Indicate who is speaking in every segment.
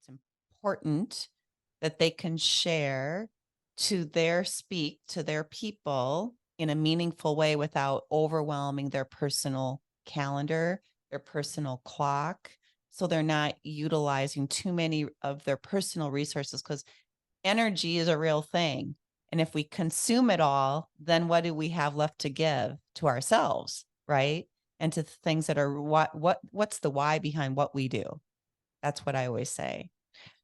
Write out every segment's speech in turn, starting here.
Speaker 1: important that they can share speak to their people in a meaningful way without overwhelming their personal calendar, their personal clock. So they're not utilizing too many of their personal resources because energy is a real thing. And if we consume it all, then what do we have left to give to ourselves, right? And to things that are what's the why behind what we do? That's what I always say.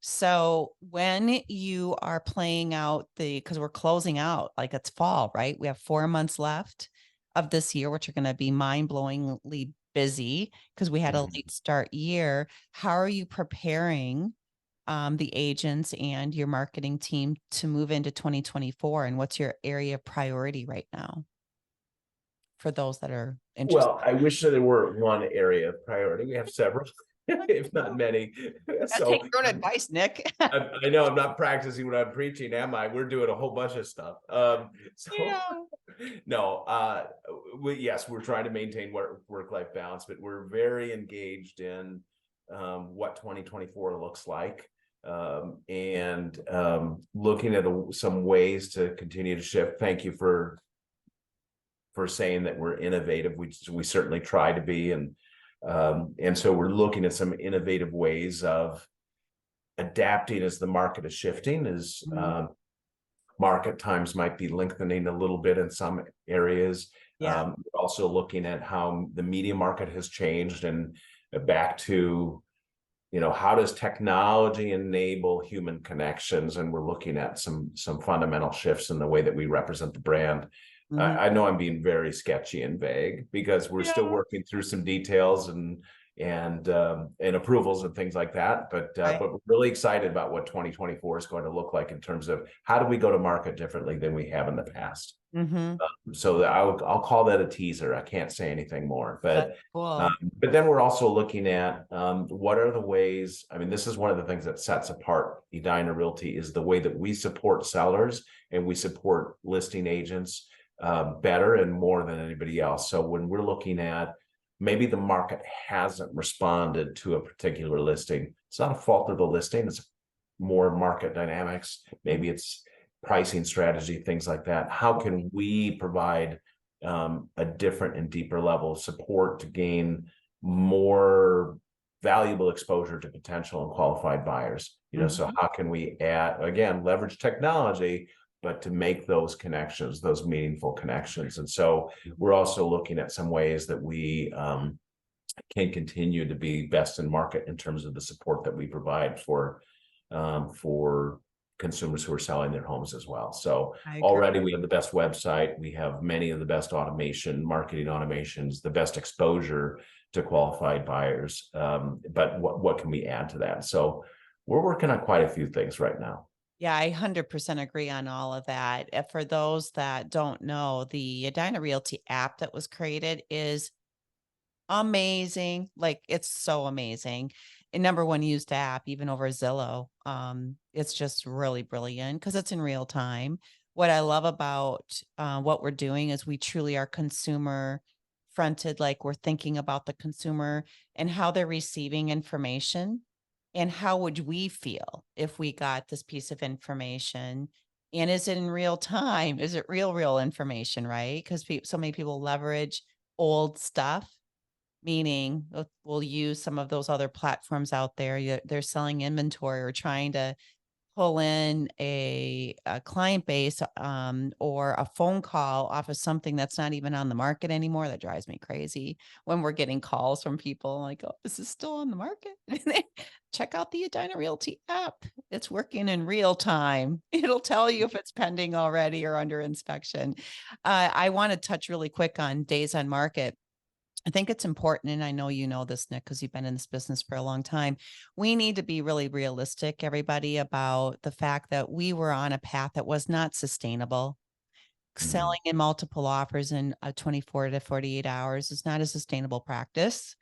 Speaker 1: So when you are playing out because we're closing out, like it's fall, right? We have 4 months left of this year, which are going to be mind blowingly busy because we had a
Speaker 2: Mhm.
Speaker 1: late start year. How are you preparing the agents and your marketing team to move into 2024? And what's your area of priority right now for those that are interested?
Speaker 2: Well, I wish that there were one area of priority. We have several, if not many.
Speaker 1: Gotta take
Speaker 2: So
Speaker 1: your own advice, Nick.
Speaker 2: I know I'm not practicing what I'm preaching, am I? We're doing a whole bunch of stuff. So
Speaker 1: Yeah.
Speaker 2: no, yes, we're trying to maintain work-life balance, but we're very engaged in what 2024 looks like. And looking at some ways to continue to shift. Thank you for saying that we're innovative. We certainly try to be, and so we're looking at some innovative ways of adapting as the market is shifting. As
Speaker 1: Mhm.
Speaker 2: market times might be lengthening a little bit in some areas.
Speaker 1: Yeah.
Speaker 2: We're also looking at how the media market has changed and back to how does technology enable human connections, and we're looking at some fundamental shifts in the way that we represent the brand.
Speaker 1: Mhm.
Speaker 2: I know I'm being very sketchy and vague because we're still
Speaker 1: Yeah.
Speaker 2: working through some details and approvals and things like that,
Speaker 1: Right.
Speaker 2: but we're really excited about what 2024 is going to look like in terms of how do we go to market differently than we have in the past.
Speaker 1: Mhm.
Speaker 2: So I'll call that a teaser. I can't say anything more,
Speaker 1: That's
Speaker 2: um,
Speaker 1: cool.
Speaker 2: but then we're also looking at what are the ways. I mean, this is one of the things that sets apart Edina Realty is the way that we support sellers and we support listing agents better and more than anybody else. So when we're looking at maybe the market hasn't responded to a particular listing, it's not a fault of the listing. It's more market dynamics. Maybe it's pricing strategy, things like that. How can we provide a different and deeper level of support to gain more valuable exposure to potential and qualified buyers? So
Speaker 1: Mhm.
Speaker 2: how can we add, again, leverage technology, but to make those connections, those meaningful connections? And so we're also looking at some ways that we can continue to be best in market in terms of the support that we provide for consumers who are selling their homes as well. So
Speaker 1: I agree.
Speaker 2: already we have the best website, we have many of the best automation, marketing automations, the best exposure to qualified buyers. But what can we add to that? So we're working on quite a few things right now.
Speaker 1: Yeah, I 100% agree on all of that. For those that don't know, the Edina Realty app that was created is amazing. Like, it's so amazing. And number one used app, even over Zillow. It's just really brilliant because it's in real time. What I love about what we're doing is we truly are consumer fronted, like we're thinking about the consumer and how they're receiving information and how would we feel if we got this piece of information, and is it in real time? Is it real information, right? Because so many people leverage old stuff, meaning we'll use some of those other platforms out there. They're selling inventory or trying to pull in a client base, or a phone call off of something that's not even on the market anymore. That drives me crazy when we're getting calls from people like, "Oh, is this still on the market?" Check out the Edina Realty app. It's working in real time. It'll tell you if it's pending already or under inspection. I want to touch really quick on days on market. I think it's important, and I know you know this, Nick, because you've been in this business for a long time. We need to be really realistic, everybody, about the fact that we were on a path that was not sustainable.
Speaker 2: Mhm.
Speaker 1: Selling in multiple offers in 24 to 48 hours is not a sustainable practice.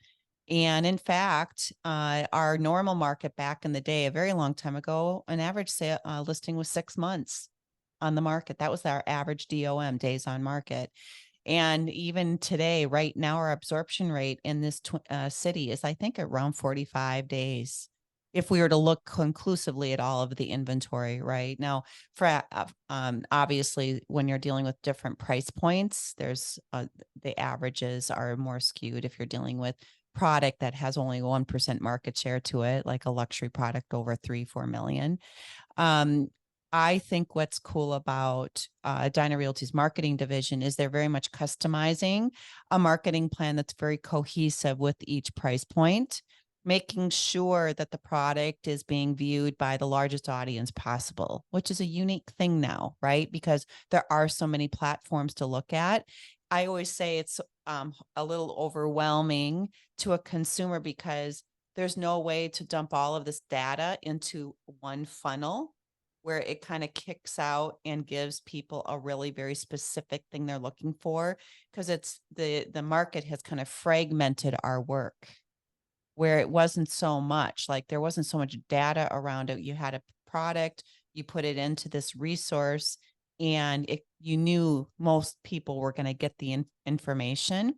Speaker 1: And in fact, our normal market back in the day, a very long time ago, an average listing was 6 months on the market. That was our average DOM, days on market. And even today, right now, our absorption rate in this city is, I think, around 45 days. if we were to look conclusively at all of the inventory, right? Now, obviously, when you're dealing with different price points, there's the averages are more skewed if you're dealing with product that has only 1% market share to it, like a luxury product over 3-4 million. um, I think what's cool about Dinah Realty's marketing division is they're very much customizing a marketing plan that's very cohesive with each price point, making sure that the product is being viewed by the largest audience possible, which is a unique thing now, right? Because there are so many platforms to look at. I always say it's a little overwhelming to a consumer because there's no way to dump all of this data into one funnel where it kind of kicks out and gives people a really very specific thing they're looking for, because it's the market has kind of fragmented our work where it wasn't so much like there wasn't so much data around it. You had a product, you put it into this resource, and you knew most people were going to get the information.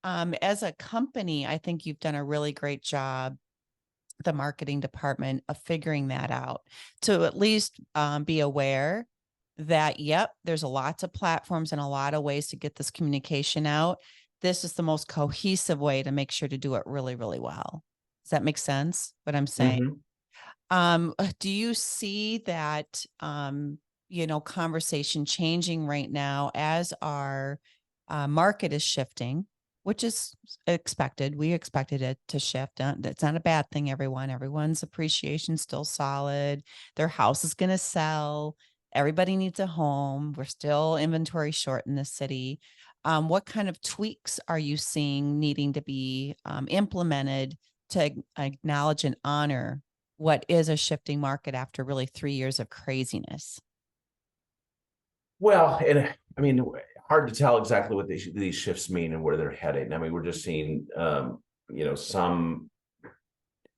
Speaker 1: As a company, I think you've done a really great job, the marketing department, of figuring that out, to at least be aware that, yep, there's a lots of platforms and a lot of ways to get this communication out. This is the most cohesive way to make sure to do it really, really well. Does that make sense what I'm saying?
Speaker 2: Mhm.
Speaker 1: Do you see that, conversation changing right now as our market is shifting, which is expected? We expected it to shift. That's not a bad thing, everyone. Everyone's appreciation still solid. Their house is going to sell. Everybody needs a home. We're still inventory short in the city. What kind of tweaks are you seeing needing to be implemented to acknowledge and honor what is a shifting market after really 3 years of craziness?
Speaker 2: Well, and I mean, hard to tell exactly what these shifts mean and where they're heading. I mean, we're just seeing, some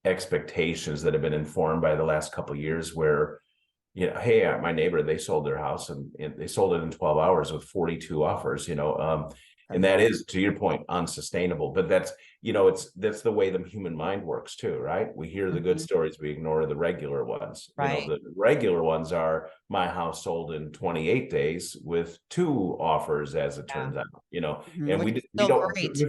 Speaker 2: expectations that have been informed by the last couple of years where, hey, my neighbor, they sold their house and they sold it in 12 hours with 42 offers, and
Speaker 1: Crazy.
Speaker 2: that is, to your point, unsustainable. But that's the way the human mind works too, right? We hear the good
Speaker 1: Mhm.
Speaker 2: stories, we ignore the regular ones.
Speaker 1: Right.
Speaker 2: The regular ones are my house sold in 28 days with two offers, as it
Speaker 1: Yeah.
Speaker 2: turns out,
Speaker 1: Mhm,
Speaker 2: and
Speaker 1: which
Speaker 2: we
Speaker 1: is
Speaker 2: we
Speaker 1: still
Speaker 2: don't
Speaker 1: great.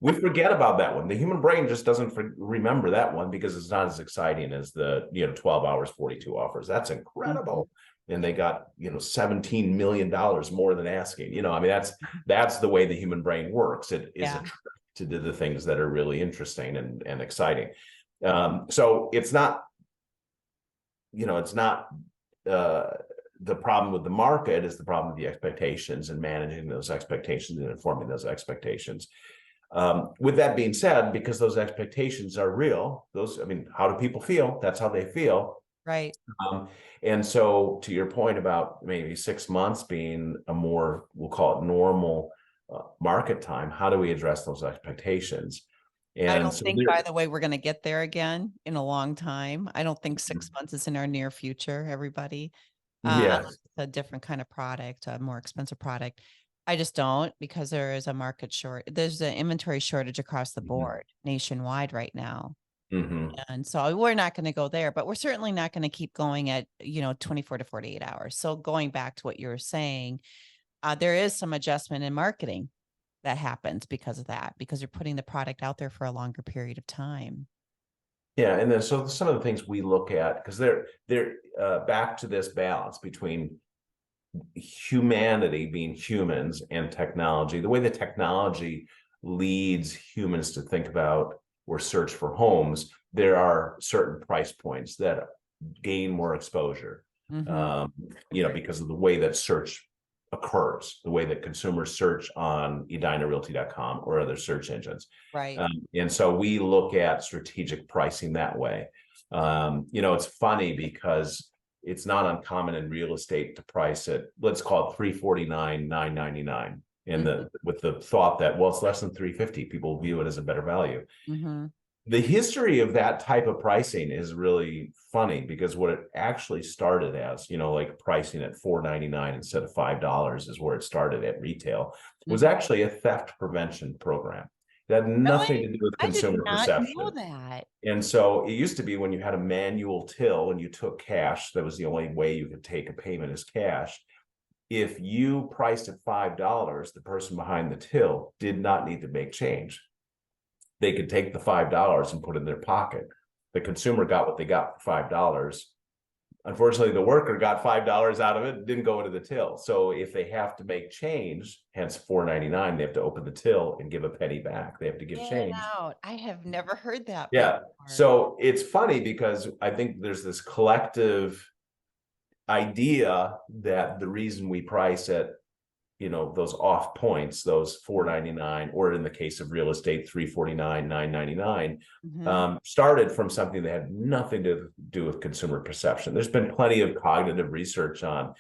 Speaker 2: we forget about that one. The human brain just doesn't remember that one because it's not as exciting as the 12 hours 42 offers. That's
Speaker 1: Mhm.
Speaker 2: incredible. And they got $17 million more than asking. I mean, that's the way the human brain works. It is a
Speaker 1: Yeah.
Speaker 2: trick to do the things that are really interesting and exciting. So it's not uh, the problem with the market. Is the problem with the expectations and managing those expectations and informing those expectations. With that being said, because those expectations are real, I mean, how do people feel? That's how they feel.
Speaker 1: Right.
Speaker 2: Um, and so, to your point about maybe 6 months being a more, we'll call it normal market time, how do we address those expectations?
Speaker 1: I
Speaker 2: And
Speaker 1: don't
Speaker 2: so
Speaker 1: think, by the way, we're gonna get there again in a long time. I don't think 6 months is in our near future, everybody.
Speaker 2: yeah.
Speaker 1: Unless it's a different kind of product, a more expensive product. I just don't, because there is a there's an inventory shortage across the
Speaker 2: Mhm.
Speaker 1: board nationwide right now.
Speaker 2: Mhm.
Speaker 1: And so we're not gonna go there, but we're certainly not gonna keep going at, 24 to 48 hours. So going back to what you were saying, there is some adjustment in marketing that happens because of that, because you're putting the product out there for a longer period of time.
Speaker 2: Yeah, and then so some of the things we look at, because they're back to this balance between humanity being humans and technology, the way the technology leads humans to think about or search for homes, there are certain price points that gain more exposure,
Speaker 1: Mhm.
Speaker 2: um, because of the way that search occurs, the way that consumers search on edinarealty.com or other search engines.
Speaker 1: Right.
Speaker 2: And so we look at strategic pricing that way. It's funny because it's not uncommon in real estate to price it, let's call it 349, 999. And
Speaker 1: Mhm.
Speaker 2: with the thought that, well, it's less than 350, people view it as a better value.
Speaker 1: Mhm.
Speaker 2: The history of that type of pricing is really funny because what it actually started as, like pricing at $4.99 instead of $5 is where it started at retail, was
Speaker 1: Mhm.
Speaker 2: actually a theft prevention program. It had nothing
Speaker 1: Really?
Speaker 2: to do with
Speaker 1: I did
Speaker 2: consumer
Speaker 1: not know
Speaker 2: perception.
Speaker 1: that.
Speaker 2: And so it used to be when you had a manual till and you took cash, that was the only way you could take a payment as cash. If you priced at $5, the person behind the till did not need to make change. They could take the $5 and put it in their pocket. The consumer got what they got for $5. Unfortunately, the worker got $5 out of it, didn't go into the till. So if they have to make change, hence $4.99, they have to open the till and give a penny back. They have to give
Speaker 1: Get
Speaker 2: change.
Speaker 1: out. I have never heard that
Speaker 2: Yeah.
Speaker 1: before.
Speaker 2: So it's funny because I think there's this collective idea that the reason we price at, those off points, those $4.99, or in the case of real estate, $3.49, $9.99,
Speaker 1: Mhm.
Speaker 2: started from something that had nothing to do with consumer perception. There's been plenty of cognitive research on,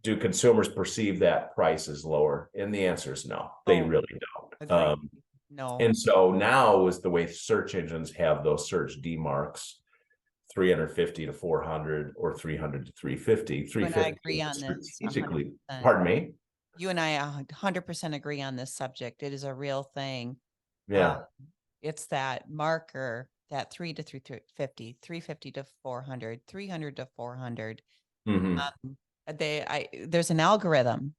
Speaker 2: do consumers perceive that price is lower? And the answer is no, they
Speaker 1: Oh,
Speaker 2: really don't.
Speaker 1: agree. No.
Speaker 2: And so now is the way search engines have those search demarks, 350 to 400 or 300 to 350.
Speaker 1: You and I
Speaker 2: 350
Speaker 1: agree on this
Speaker 2: strategically,
Speaker 1: 100%.
Speaker 2: pardon me.
Speaker 1: You and I 100% agree on this subject. It is a real thing. Uh,
Speaker 2: Yeah.
Speaker 1: it's that marker, that 350 to 400, 300 to 400.
Speaker 2: Hmm.
Speaker 1: There's an algorithm.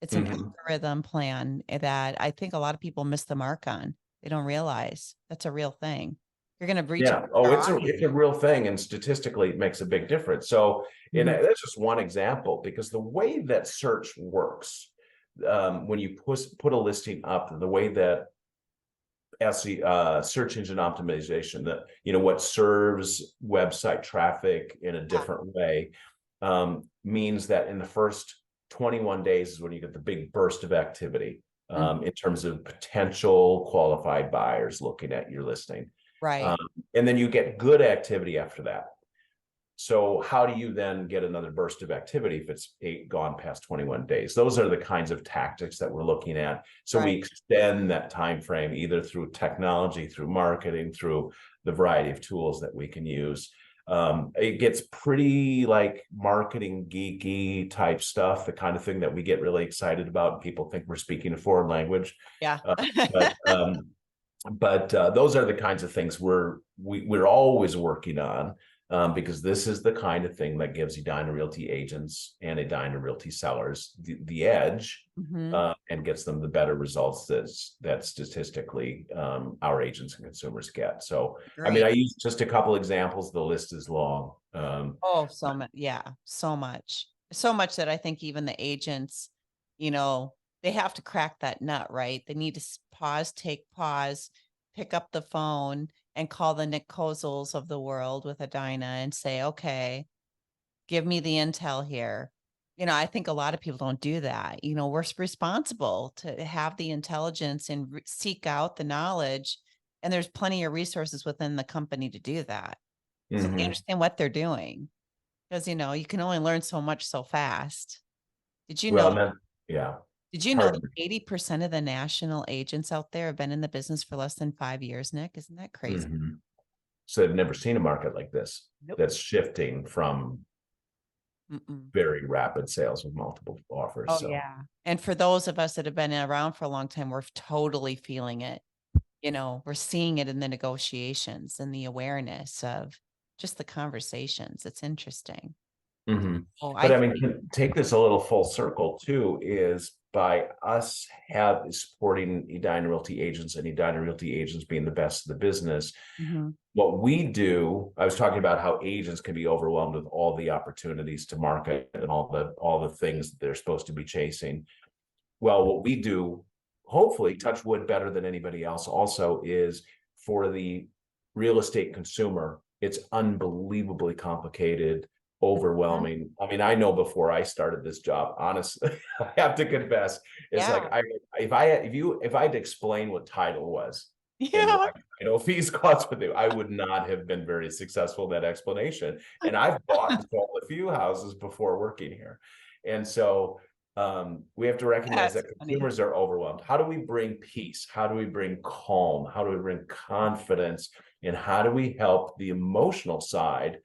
Speaker 1: It's an
Speaker 2: Hmm.
Speaker 1: algorithm plan that I think a lot of people miss the mark on. They don't realize that's a real thing. You're going to reach
Speaker 2: Yeah. Oh,
Speaker 1: our
Speaker 2: it's a real thing, and statistically, it makes a big difference. So, and
Speaker 1: audience.
Speaker 2: that's just one example, because the way that search works, when you put a listing up, the way that search engine optimization, that what serves website traffic in a
Speaker 1: Yeah.
Speaker 2: different way, means that in the first 21 days is when you get the big burst of activity,
Speaker 1: Mhm.
Speaker 2: in terms of potential qualified buyers looking at your listing.
Speaker 1: Right.
Speaker 2: Um, and then you get good activity after that. So how do you then get another burst of activity if it's gone past 21 days? Those are the kinds of tactics that we're looking at. So we
Speaker 1: Right.
Speaker 2: extend that time frame either through technology, through marketing, through the variety of tools that we can use. It gets pretty like marketing geeky type stuff, the kind of thing that we get really excited about. And people think we're speaking a foreign language.
Speaker 1: Yeah.
Speaker 2: Uh, but those are the kinds of things we're always working on, because this is the kind of thing that gives Edina Realty agents and Edina Realty sellers the edge,
Speaker 1: Mhm.
Speaker 2: and gets them the better results that statistically, our agents and consumers get. So, I mean,
Speaker 1: Agree.
Speaker 2: I use just a couple examples. The list is long.
Speaker 1: Oh, so much. Yeah, so much. So much that I think even the agents, you know, they have to crack that nut, right? They need to pause, take pause, pick up the phone and call the Nick Kozels of the world with Edina and say, okay, give me the intel here. I think a lot of people don't do that. We're responsible to have the intelligence and seek out the knowledge. And there's plenty of resources within the company to do that. So they
Speaker 2: mhm.
Speaker 1: understand what they're doing. Because, you can only learn so much so fast. Did you know
Speaker 2: Well, then, yeah,
Speaker 1: did you know that
Speaker 2: pardon me.
Speaker 1: 80% of the national agents out there have been in the business for less than 5 years, Nick? Isn't that crazy?
Speaker 2: Mhm. So I've never seen a market like this
Speaker 1: Nope.
Speaker 2: that's shifting from
Speaker 1: Mm-mm.
Speaker 2: very rapid sales with multiple offers.
Speaker 1: Oh,
Speaker 2: So,
Speaker 1: yeah. And for those of us that have been around for a long time, we're totally feeling it. We're seeing it in the negotiations and the awareness of just the conversations. It's interesting.
Speaker 2: mhm.
Speaker 1: Oh,
Speaker 2: But
Speaker 1: I
Speaker 2: I mean,
Speaker 1: think
Speaker 2: to take this a little full circle too, is by us supporting Edina Realty agents and Edina Realty agents being the best of the business.
Speaker 1: Mhm.
Speaker 2: What we do, I was talking about how agents can be overwhelmed with all the opportunities to market and all the things that they're supposed to be chasing. Well, what we do, hopefully, touch wood, better than anybody else, also is for the real estate consumer. It's unbelievably complicated,
Speaker 1: Mhm.
Speaker 2: overwhelming. I mean, I know before I started this job, honestly, I have to confess, it's
Speaker 1: Yeah.
Speaker 2: like if I had to explain what title was and
Speaker 1: Yeah.
Speaker 2: why fees costs with it, I would not have been very successful in that explanation. And I've bought and sold a few houses before working here, and so we have to recognize
Speaker 1: That's
Speaker 2: that
Speaker 1: funny.
Speaker 2: consumers are overwhelmed. How do we bring peace? How do we bring calm? How do we bring confidence? And how do we help the emotional side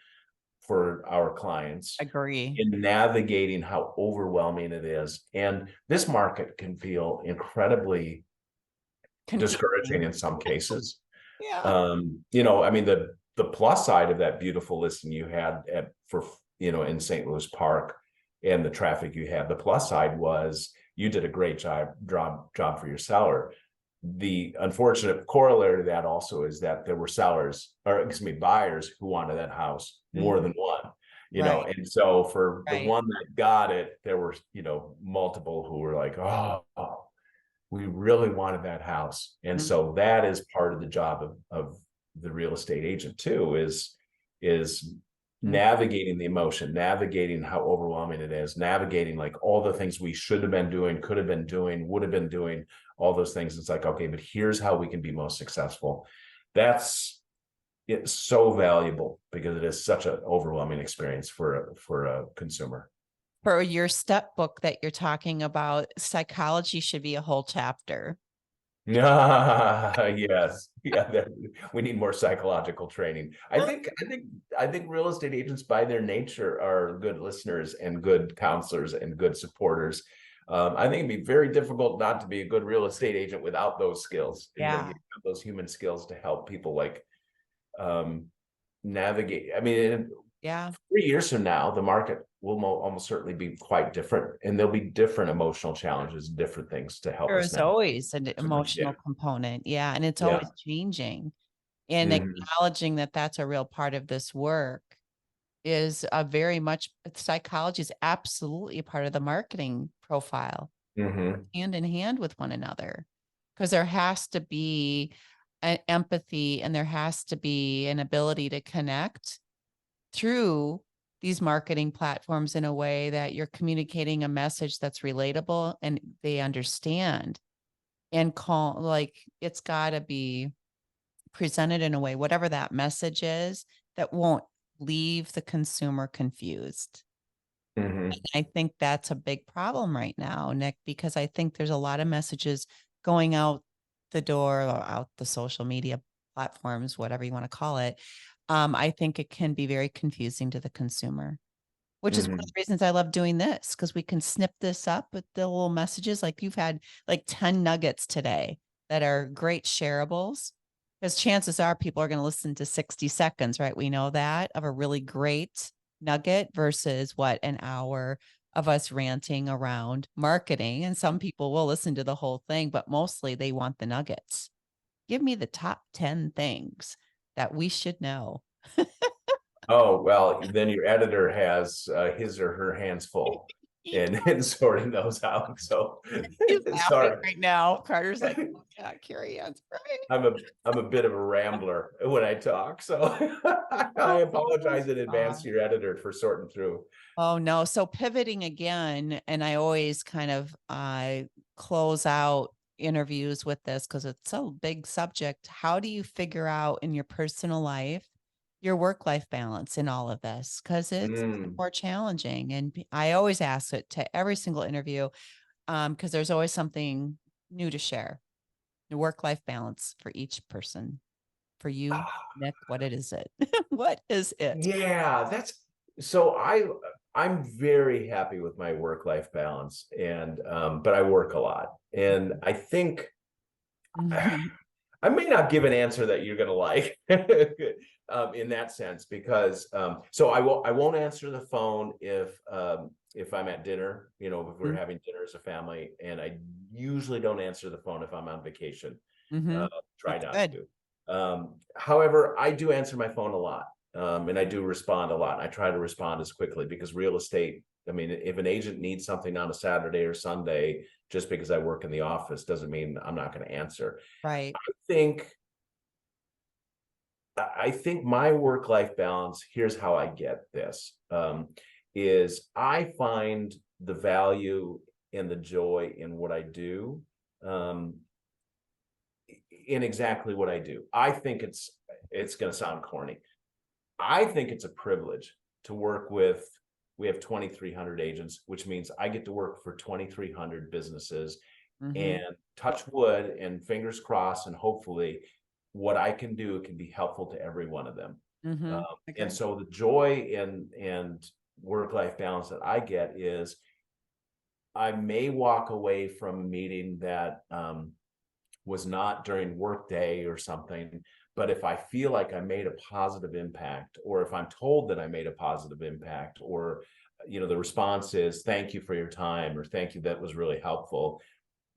Speaker 2: for our clients
Speaker 1: Agree.
Speaker 2: in navigating how overwhelming it is? And this market can feel incredibly
Speaker 1: Confusing.
Speaker 2: discouraging in some cases.
Speaker 1: Yeah.
Speaker 2: I mean, the plus side of that beautiful listing you had in St. Louis Park and the traffic you had, the plus side was you did a great job for your seller. The unfortunate corollary to that also is that there were buyers who wanted that house more
Speaker 1: Mhm.
Speaker 2: than one,
Speaker 1: Right,
Speaker 2: and so for the
Speaker 1: right.
Speaker 2: one that got it, there were, multiple who were like, oh, we really wanted that house. And
Speaker 1: Mhm,
Speaker 2: so that is part of the job of the real estate agent too, is
Speaker 1: mhm.
Speaker 2: navigating the emotion, navigating how overwhelming it is, navigating like all the things we should have been doing, could have been doing, would have been doing, all those things. It's like, okay, but here's how we can be most successful. That's It's so valuable because it is such an overwhelming experience for a consumer.
Speaker 1: For your step book that you're talking about, psychology should be a whole chapter.
Speaker 2: Yes. Yeah, we need more psychological training. I think real estate agents by their nature are good listeners and good counselors and good supporters. I think it'd be very difficult not to be a good real estate agent without those skills. You
Speaker 1: Yeah,
Speaker 2: have those human skills to help people like um, navigate. I mean,
Speaker 1: yeah.
Speaker 2: 3 years from now, the market will almost certainly be quite different, and there'll be different emotional challenges, different things to help
Speaker 1: There
Speaker 2: us
Speaker 1: is
Speaker 2: navigate.
Speaker 1: always an
Speaker 2: Yeah,
Speaker 1: emotional component, yeah, and it's
Speaker 2: yeah.
Speaker 1: always changing, and
Speaker 2: Mhm.
Speaker 1: acknowledging that that's a real part of this work is a very much psychology is absolutely a part of the marketing profile,
Speaker 2: Mhm.
Speaker 1: hand in hand with one another, because there has to be an empathy and there has to be an ability to connect through these marketing platforms in a way that you're communicating a message that's relatable and they understand and call like it's got to be presented in a way whatever that message is that won't leave the consumer confused.
Speaker 2: Mhm.
Speaker 1: I think that's a big problem right now, Nick, because I think there's a lot of messages going out the door or out the social media platforms, whatever you want to call it. I think it can be very confusing to the consumer, which is one of
Speaker 2: Mhm.
Speaker 1: the reasons I love doing this because we can snip this up with the little messages. Like you've had like 10 nuggets today that are great shareables. Because chances are people are going to listen to 60 seconds, right? We know that of a really great nugget versus what an hour of us ranting around marketing. And some people will listen to the whole thing, but mostly they want the nuggets. Give me the top 10 things that we should know.
Speaker 2: Oh, well, then your editor has his or her hands full in sorting those out. So
Speaker 1: He's laughing
Speaker 2: sorry.
Speaker 1: right now. Carter's like, "Oh, yeah, carry on. Right.
Speaker 2: I'm a bit of a rambler when I talk, so I
Speaker 1: Oh,
Speaker 2: apologize in advance to
Speaker 1: God.
Speaker 2: your editor for sorting through.
Speaker 1: Oh, no. So pivoting again, and I always kind of close out interviews with this because it's so big subject. How do you figure out in your personal life your work-life balance in all of this? Because it's
Speaker 2: Mm.
Speaker 1: more challenging. And I always ask it to every single interview because there's always something new to share. The work-life balance for each person. For you, Nick, what is it? What is it?
Speaker 2: Yeah, that's so I'm very happy with my work-life balance and but I work a lot. And I think
Speaker 1: Mhm.
Speaker 2: I may not give an answer that you're gonna like in that sense because so I won't answer the phone if I'm at dinner, if we're
Speaker 1: Mhm.
Speaker 2: having dinner as a family, and I usually don't answer the phone if I'm on vacation. Uh,
Speaker 1: Mhm.
Speaker 2: try
Speaker 1: That's
Speaker 2: not
Speaker 1: good.
Speaker 2: to. However, I do answer my phone a lot. And I do respond a lot. I try to respond as quickly because real estate, I mean, if an agent needs something on a Saturday or Sunday, just because I work in the office doesn't mean I'm not going to answer.
Speaker 1: Right.
Speaker 2: Think I think my work-life balance, here's how I get this, is I find the value and the joy in what I do, um, in exactly what I do. I think it's going to sound corny. I think it's a privilege to work with. We have 2,300 agents, which means I get to work for 2,300 businesses
Speaker 1: Mhm.
Speaker 2: and touch wood and fingers crossed, and hopefully what I can do can be helpful to every one of them.
Speaker 1: Mhm.
Speaker 2: And
Speaker 1: Agree.
Speaker 2: so the joy and work life balance that I get is I may walk away from a meeting that was not during work day or something, but if I feel like I made a positive impact, or if I'm told that I made a positive impact, or the response is thank you for your time, or thank you, that was really helpful,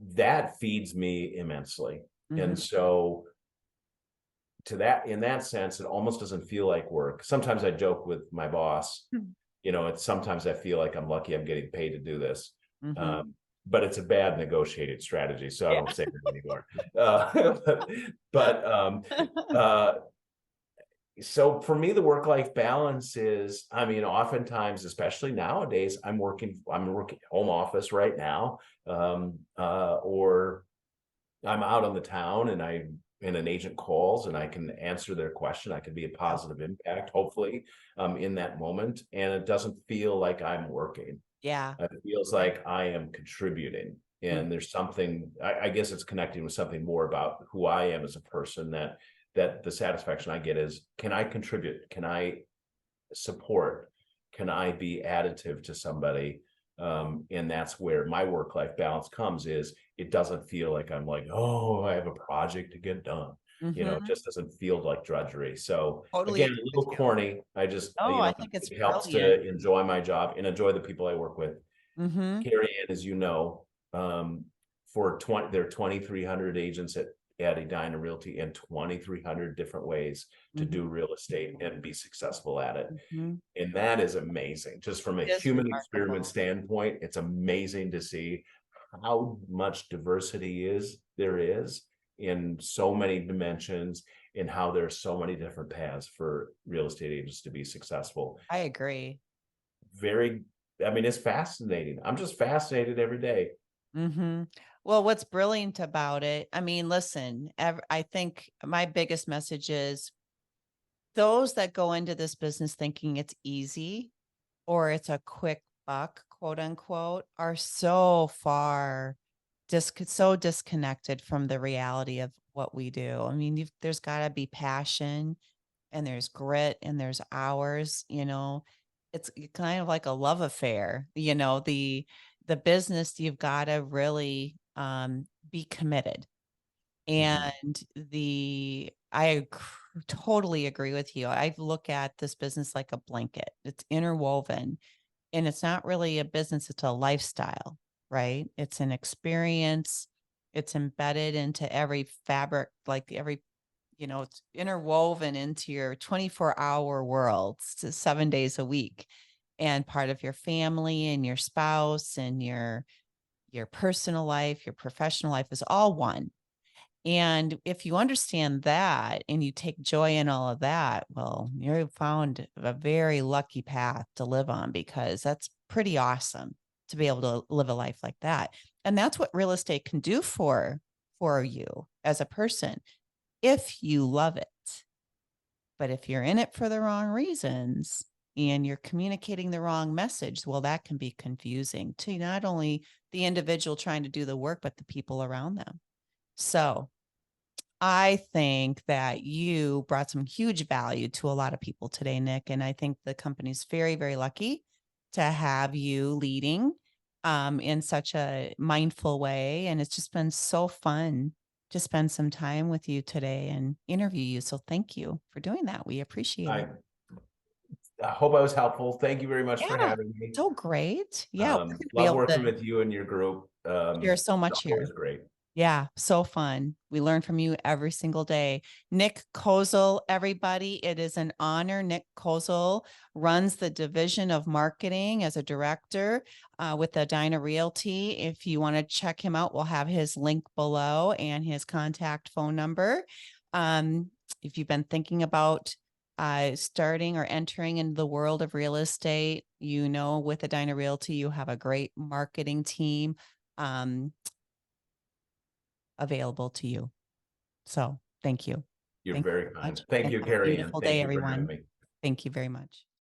Speaker 2: that feeds me immensely. And
Speaker 1: Mhm.
Speaker 2: so to that, in that sense, it almost doesn't feel like work. Sometimes I joke with my boss, it's sometimes I feel like I'm lucky I'm getting paid to do this.
Speaker 1: Mhm.
Speaker 2: But it's a bad negotiated strategy, so I
Speaker 1: Yeah.
Speaker 2: don't say that anymore. But uh, so for me, the work-life balance is, I mean, oftentimes, especially nowadays, I'm working home office right now, or I'm out on the town and an agent calls and I can answer their question. I can be a
Speaker 1: Yep.
Speaker 2: positive impact, hopefully, in that moment. And it doesn't feel like I'm working.
Speaker 1: Yeah.
Speaker 2: It feels like I am contributing.
Speaker 1: Mm.
Speaker 2: And there's something, I guess it's connecting with something more about who I am as a person, that the satisfaction I get is, can I contribute? Can I support? Can I be additive to somebody? And that's where my work-life balance comes, is it doesn't feel like I'm like, oh, I have a project to get done. It
Speaker 1: Mhm.
Speaker 2: just doesn't feel like drudgery. So
Speaker 1: Totally
Speaker 2: again,
Speaker 1: agree
Speaker 2: a
Speaker 1: with
Speaker 2: little
Speaker 1: you.
Speaker 2: corny. I just,
Speaker 1: Oh, I think it's
Speaker 2: it helps
Speaker 1: brilliant.
Speaker 2: to enjoy my job and enjoy the people I work with.
Speaker 1: Mhm.
Speaker 2: Carrie Ann, as you know, there are 2,300 agents at Edina Realty, and 2,300 different ways to
Speaker 1: Mhm.
Speaker 2: do real estate and be successful at it.
Speaker 1: Mhm.
Speaker 2: And that is amazing. Just from a
Speaker 1: It is
Speaker 2: human experiment
Speaker 1: remarkable.
Speaker 2: standpoint, it's amazing to see how much diversity there is in so many dimensions, and how there are so many different paths for real estate agents to be successful.
Speaker 1: I agree.
Speaker 2: Very, I mean, it's fascinating. I'm just fascinated every day.
Speaker 1: Mhm. Well, what's brilliant about it, I mean, listen, I think my biggest message is those that go into this business thinking it's easy or it's a quick buck, quote unquote, are so far so disconnected from the reality of what we do. I mean, there's got to be passion and there's grit and there's hours, it's kind of like a love affair, the business, you've got to really be committed.
Speaker 2: Mhm.
Speaker 1: And totally agree with you. I look at this business like a blanket. It's interwoven, and it's not really a business, it's a lifestyle, right? It's an experience. It's embedded into every fabric, like it's interwoven into your 24-hour world, 7 days a week, and part of your family and your spouse and your personal life, your professional life is all one. And if you understand that and you take joy in all of that, well, you found a very lucky path to live on, because that's pretty awesome to be able to live a life like that. And that's what real estate can do for you as a person if you love it. But if you're in it for the wrong reasons and you're communicating the wrong message, well, that can be confusing to not only the individual trying to do the work, but the people around them. So I think that you brought some huge value to a lot of people today, Nick. And I think the company's very, very lucky to have you leading in such a mindful way. And it's just been so fun to spend some time with you today and interview you. So thank you for doing that. We appreciate it.
Speaker 2: I, I hope I was helpful. Thank you very much for
Speaker 1: Yeah,
Speaker 2: having me.
Speaker 1: so great. Yeah, we're going to be
Speaker 2: Love
Speaker 1: able
Speaker 2: working
Speaker 1: to
Speaker 2: with you and your group.
Speaker 1: share so
Speaker 2: It's
Speaker 1: much
Speaker 2: always
Speaker 1: here.
Speaker 2: great.
Speaker 1: Yeah, so fun. We learn from you every single day. Nick Kozel, everybody. It is an honor. Nick Kozel runs the division of marketing as a director with Edina Realty. If you want to check him out, we'll have his link below and his contact phone number. Um, if you've been thinking about starting or entering into the world of real estate, with Edina Realty, you have a great marketing team. Available to you. So thank you.
Speaker 2: You're
Speaker 1: Thank you
Speaker 2: very
Speaker 1: so much
Speaker 2: kind. Thank
Speaker 1: and
Speaker 2: you,
Speaker 1: have a
Speaker 2: Carrie Ann.
Speaker 1: beautiful
Speaker 2: Thank
Speaker 1: day,
Speaker 2: you for having
Speaker 1: everyone.
Speaker 2: me.
Speaker 1: Thank you very much.